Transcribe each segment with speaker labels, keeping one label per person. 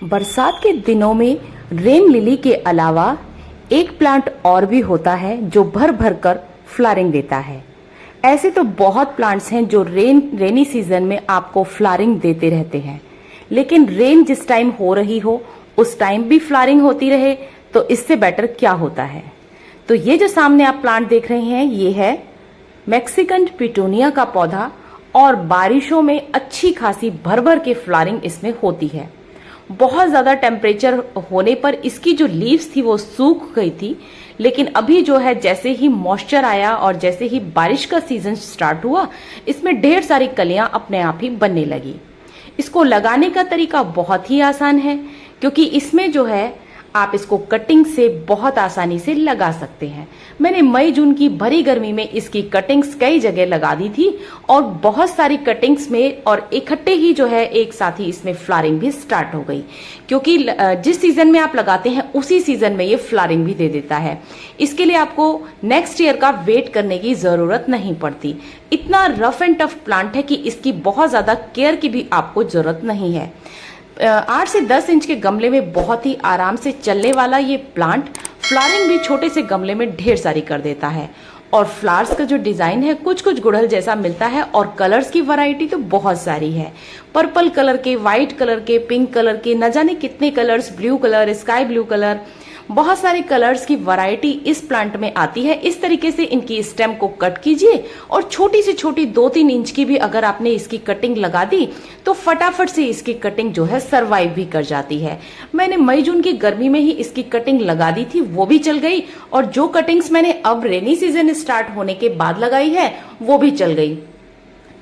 Speaker 1: बरसात के दिनों में रेन लिली के अलावा एक प्लांट और भी होता है जो भर भर कर फ्लावरिंग देता है। ऐसे तो बहुत प्लांट्स हैं जो रेनी सीजन में आपको फ्लावरिंग देते रहते हैं, लेकिन रेन जिस टाइम हो रही हो उस टाइम भी फ्लावरिंग होती रहे तो इससे बेटर क्या होता है। तो ये जो सामने आप प्लांट देख रहे हैं ये है मैक्सिकन पिटूनिया का पौधा, और बारिशों में अच्छी खासी भर भर के फ्लावरिंग इसमें होती है। बहुत ज़्यादा टेम्परेचर होने पर इसकी जो लीव्स थी वो सूख गई थी, लेकिन अभी जो है जैसे ही मॉइस्चर आया और जैसे ही बारिश का सीजन स्टार्ट हुआ इसमें ढेर सारी कलियां अपने आप ही बनने लगी। इसको लगाने का तरीका बहुत ही आसान है, क्योंकि इसमें जो है आप इसको कटिंग से बहुत आसानी से लगा सकते हैं। मैंने मई जून की भरी गर्मी में इसकी कटिंग्स कई जगह लगा दी थी और बहुत सारी कटिंग्स में और इकट्ठे ही जो है एक साथ ही इसमें फ्लावरिंग भी स्टार्ट हो गई, क्योंकि जिस सीजन में आप लगाते हैं उसी सीजन में ये फ्लावरिंग भी दे देता है। इसके लिए आपको नेक्स्ट ईयर का वेट करने की जरूरत नहीं पड़ती। इतना रफ एंड टफ प्लांट है कि इसकी बहुत ज्यादा केयर की भी आपको जरूरत नहीं है। 8 से 10 इंच के गमले में बहुत ही आराम से चलने वाला ये प्लांट फ्लावरिंग भी छोटे से गमले में ढेर सारी कर देता है। और फ्लावर्स का जो डिजाइन है कुछ कुछ गुड़हल जैसा मिलता है, और कलर्स की वैरायटी तो बहुत सारी है। पर्पल कलर के, व्हाइट कलर के, पिंक कलर के, न जाने कितने colours, blue colour, sky blue colour, बहुत सारे कलर्स की वैरायटी इस प्लांट में आती है। इस तरीके से इनकी स्टेम को कट कीजिए और छोटी से छोटी 2-3 इंच की भी अगर आपने इसकी कटिंग लगा दी तो फटाफट से इसकी कटिंग जो है सरवाइव भी कर जाती है। मैंने मई जून की गर्मी में ही इसकी कटिंग लगा दी थी, वो भी चल गई, और जो कटिंग्स मैंने अब रेनी सीजन स्टार्ट होने के बाद लगाई है वो भी चल गई।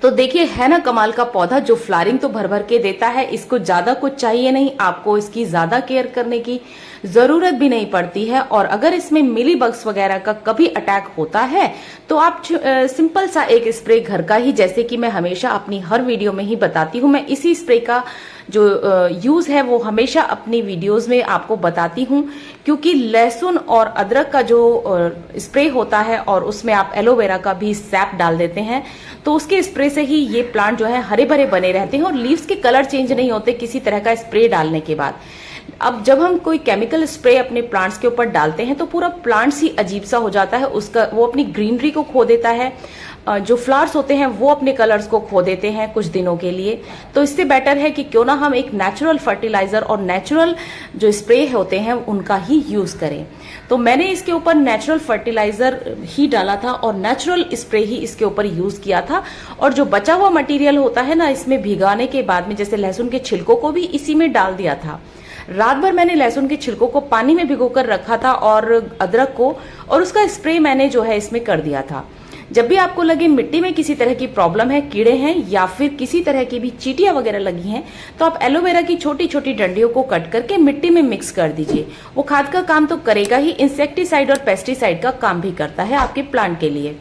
Speaker 1: तो देखिए है ना कमाल का पौधा, जो फ्लावरिंग तो भर भर के देता है। इसको ज्यादा कुछ चाहिए नहीं, आपको इसकी ज्यादा केयर करने की जरूरत भी नहीं पड़ती है। और अगर इसमें मिली बग्स वगैरह का कभी अटैक होता है तो आप सिंपल सा एक स्प्रे घर का ही, जैसे कि मैं हमेशा अपनी हर वीडियो में ही बताती हूँ, मैं इसी स्प्रे का जो यूज है वो हमेशा अपनी वीडियोस में आपको बताती हूँ, क्योंकि लहसुन और अदरक का जो स्प्रे होता है और उसमें आप एलोवेरा का भी सैप डाल देते हैं तो उसके स्प्रे से ही ये प्लांट जो है हरे भरे बने रहते हैं और लीव्स के कलर चेंज नहीं होते किसी तरह का स्प्रे डालने के बाद। अब जब हम कोई केमिकल स्प्रे अपने प्लांट्स के ऊपर डालते हैं तो पूरा प्लांट्स ही अजीब सा हो जाता है, उसका वो अपनी ग्रीनरी को खो देता है, जो फ्लावर्स होते हैं वो अपने कलर्स को खो देते हैं कुछ दिनों के लिए। तो इससे बेटर है कि क्यों ना हम एक नेचुरल फर्टिलाइजर और नेचुरल जो स्प्रे होते हैं उनका ही यूज करें। तो मैंने इसके ऊपर नेचुरल फर्टिलाइजर ही डाला था और नेचुरल स्प्रे ही इसके ऊपर यूज किया था, और जो बचा हुआ मटेरियल होता है ना इसमें भिगाने के बाद में, जैसे लहसुन के छिलकों को भी इसी में डाल दिया था। रात भर मैंने लहसुन के छिलकों को पानी में भिगोकर रखा था और अदरक को, और उसका स्प्रे मैंने जो है इसमें कर दिया था। जब भी आपको लगे मिट्टी में किसी तरह की प्रॉब्लम है, कीड़े हैं या फिर किसी तरह की भी चींटियां वगैरह लगी हैं, तो आप एलोवेरा की छोटी छोटी डंडियों को कट करके मिट्टी में मिक्स कर दीजिए। वो खाद का काम तो करेगा ही, इंसेक्टिसाइड और पेस्टिसाइड का काम भी करता है आपके प्लांट के लिए।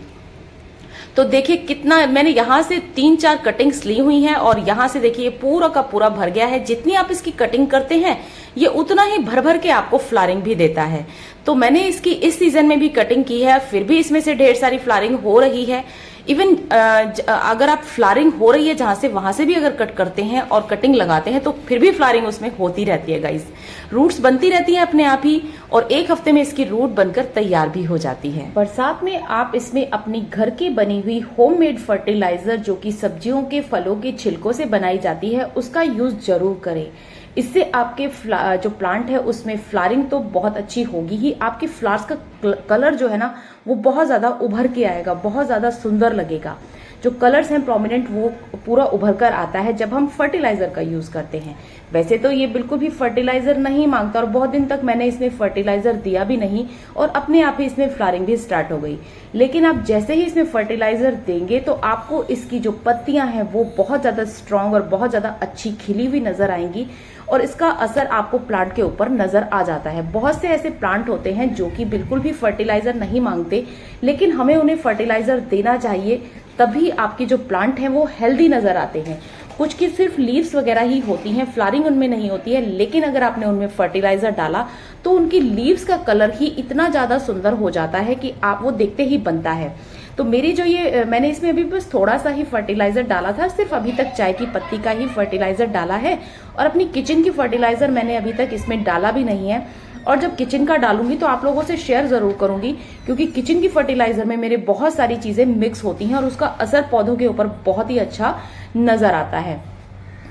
Speaker 1: तो देखिए कितना मैंने यहाँ से 3-4 कटिंग्स ली हुई हैं और यहाँ से देखिए पूरा का पूरा भर गया है। जितनी आप इसकी कटिंग करते हैं ये उतना ही भर भर के आपको फ्लावरिंग भी देता है। तो मैंने इसकी इस सीजन में भी कटिंग की है, फिर भी इसमें से ढेर सारी फ्लावरिंग हो रही है। इवन अगर आप फ्लावरिंग हो रही है जहां से, वहां से भी अगर कट करते हैं और कटिंग लगाते हैं तो फिर भी फ्लावरिंग उसमें होती रहती है गाइस। रूट्स बनती रहती हैं अपने आप ही, और 1 हफ्ते में इसकी रूट बनकर तैयार भी हो जाती है। बरसात में आप इसमें अपनी घर की बनी हुई होममेड फर्टिलाइजर, जो कि सब्जियों के फलों के छिलकों से बनाई जाती है, उसका यूज जरूर करें। इससे आपके जो प्लांट है उसमें फ्लावरिंग तो बहुत अच्छी होगी ही, आपके फ्लावर्स का कलर जो है ना वो बहुत ज्यादा उभर के आएगा, बहुत ज्यादा सुंदर लगेगा। जो कलर्स हैं प्रोमिनेंट वो पूरा उभर कर आता है जब हम फर्टिलाइजर का यूज करते हैं। वैसे तो ये बिल्कुल भी फर्टिलाइजर नहीं मांगता और बहुत दिन तक मैंने इसमें फर्टिलाइजर दिया भी नहीं और अपने आप ही इसमें फ्लावरिंग भी स्टार्ट हो गई। लेकिन आप जैसे ही इसमें फर्टिलाइजर देंगे तो आपको इसकी जो पत्तियां हैं वो बहुत ज्यादा स्ट्रांग और बहुत ज्यादा अच्छी खिली हुई नजर आएंगी, और इसका असर आपको प्लांट के ऊपर नजर आ जाता है। बहुत से ऐसे प्लांट होते हैं जो कि बिल्कुल भी फर्टिलाइजर नहीं मांगते, लेकिन हमें उन्हें फर्टिलाइजर देना चाहिए, तभी आपके जो प्लांट हैं वो हेल्दी नजर आते हैं। कुछ की सिर्फ लीव्स वगैरह ही होती हैं, फ्लावरिंग उनमें नहीं होती है, लेकिन अगर आपने उनमें फर्टिलाइजर डाला तो उनकी लीव्स का कलर ही इतना ज्यादा सुंदर हो जाता है कि आप वो देखते ही बनता है। तो मेरी जो ये मैंने इसमें अभी बस थोड़ा सा ही फर्टिलाइजर डाला था, सिर्फ अभी तक चाय की पत्ती का ही फर्टिलाइजर डाला है और अपनी किचन की फर्टिलाइजर मैंने अभी तक इसमें डाला भी नहीं है। और जब किचन का डालूंगी तो आप लोगों से शेयर जरूर करूंगी, क्योंकि किचन की फर्टिलाइजर में मेरे बहुत सारी चीजें मिक्स होती हैं और उसका असर पौधों के ऊपर बहुत ही अच्छा नजर आता है।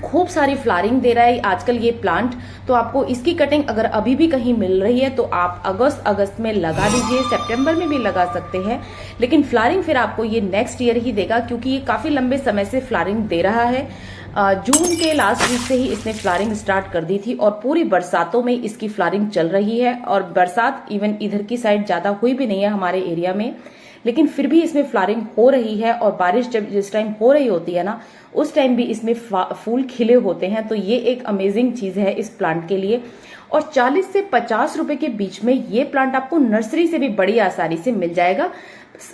Speaker 1: खूब सारी फ्लावरिंग दे रहा है आजकल ये प्लांट। तो आपको इसकी कटिंग अगर अभी भी कहीं मिल रही है तो आप अगस्त में लगा दीजिए, सितंबर में भी लगा सकते हैं, लेकिन फ्लावरिंग फिर आपको ये नेक्स्ट ईयर ही देगा, क्योंकि ये काफी लंबे समय से फ्लावरिंग दे रहा है। जून के लास्ट वीक से ही इसने फ्लावरिंग स्टार्ट कर दी थी और पूरी बरसातों में इसकी फ्लावरिंग चल रही है। और बरसात इवन इधर की साइड ज्यादा हुई भी नहीं है हमारे एरिया में, लेकिन फिर भी इसमें फ्लावरिंग हो रही है। और बारिश जब जिस टाइम हो रही होती है ना, उस टाइम भी इसमें फूल खिले होते हैं। तो ये एक अमेजिंग चीज है इस प्लांट के लिए। और 40 से 50 रुपए के बीच में ये प्लांट आपको नर्सरी से भी बड़ी आसानी से मिल जाएगा।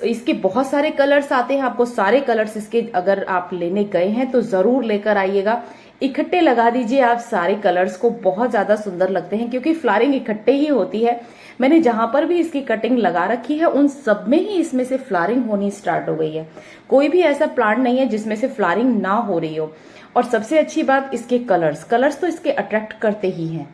Speaker 1: इसके बहुत सारे कलर्स आते हैं, आपको सारे कलर्स इसके अगर आप लेने गए हैं तो जरूर लेकर आइएगा। इकट्ठे लगा दीजिए आप सारे कलर्स को, बहुत ज्यादा सुंदर लगते हैं, क्योंकि फ्लावरिंग इकट्ठे ही होती है। मैंने जहां पर भी इसकी कटिंग लगा रखी है उन सब में ही इसमें से फ्लावरिंग होनी स्टार्ट हो गई है। कोई भी ऐसा प्लांट नहीं है जिसमें से फ्लावरिंग ना हो रही हो। और सबसे अच्छी बात इसके कलर्स तो इसके अट्रैक्ट करते ही हैं।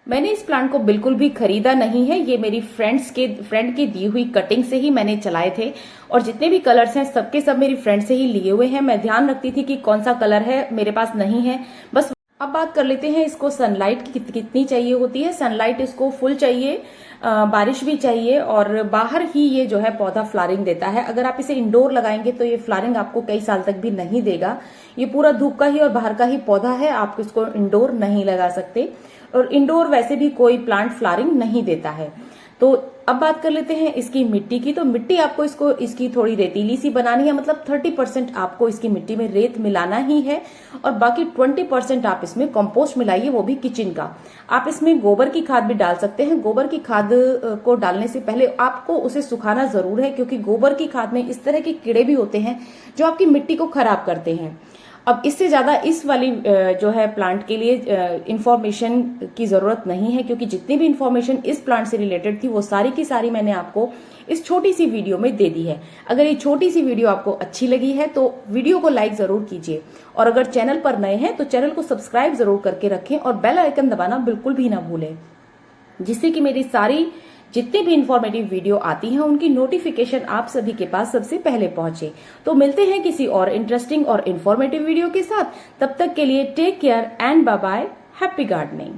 Speaker 1: मैंने इस प्लांट को बिल्कुल भी खरीदा नहीं है, ये मेरी फ्रेंड की दी हुई कटिंग से ही मैंने चलाए थे। और जितने भी कलर्स हैं सबके सब मेरी फ्रेंड से ही लिए हुए हैं। मैं ध्यान रखती थी कि कौन सा कलर है, मेरे पास नहीं है बस। अब बात कर लेते हैं इसको सनलाइट की कितनी चाहिए होती है। सनलाइट इसको फुल चाहिए, बारिश भी चाहिए, और बाहर ही ये जो है पौधा फ्लावरिंग देता है। अगर आप इसे इंडोर लगाएंगे तो ये फ्लावरिंग आपको कई साल तक भी नहीं देगा। ये पूरा धूप का ही और बाहर का ही पौधा है, आप इसको इंडोर नहीं लगा सकते। और इंडोर वैसे भी कोई प्लांट फ्लावरिंग नहीं देता है। तो अब बात कर लेते हैं इसकी मिट्टी की। तो मिट्टी आपको इसकी थोड़ी रेतीली सी बनानी है, मतलब 30% आपको इसकी मिट्टी में रेत मिलाना ही है और बाकी 20% आप इसमें कंपोस्ट मिलाइए, वो भी किचन का। आप इसमें गोबर की खाद भी डाल सकते हैं। गोबर की खाद को डालने से पहले आपको उसे सुखाना जरूर है, क्योंकि गोबर की खाद में इस तरह के कीड़े भी होते हैं जो आपकी मिट्टी को खराब करते हैं। अब इससे ज्यादा इस वाली जो है प्लांट के लिए इंफॉर्मेशन की जरूरत नहीं है, क्योंकि जितनी भी इंफॉर्मेशन इस प्लांट से रिलेटेड थी वो सारी की सारी मैंने आपको इस छोटी सी वीडियो में दे दी है। अगर ये छोटी सी वीडियो आपको अच्छी लगी है तो वीडियो को लाइक जरूर कीजिए, और अगर चैनल पर नए हैं तो चैनल को सब्सक्राइब जरूर करके रखें और बेल आइकन दबाना बिल्कुल भी ना भूलें, जिससे कि मेरी सारी जितनी भी इंफॉर्मेटिव वीडियो आती हैं उनकी नोटिफिकेशन आप सभी के पास सबसे पहले पहुंचे। तो मिलते हैं किसी और इंटरेस्टिंग और इंफॉर्मेटिव वीडियो के साथ। तब तक के लिए take care and bye bye, happy gardening.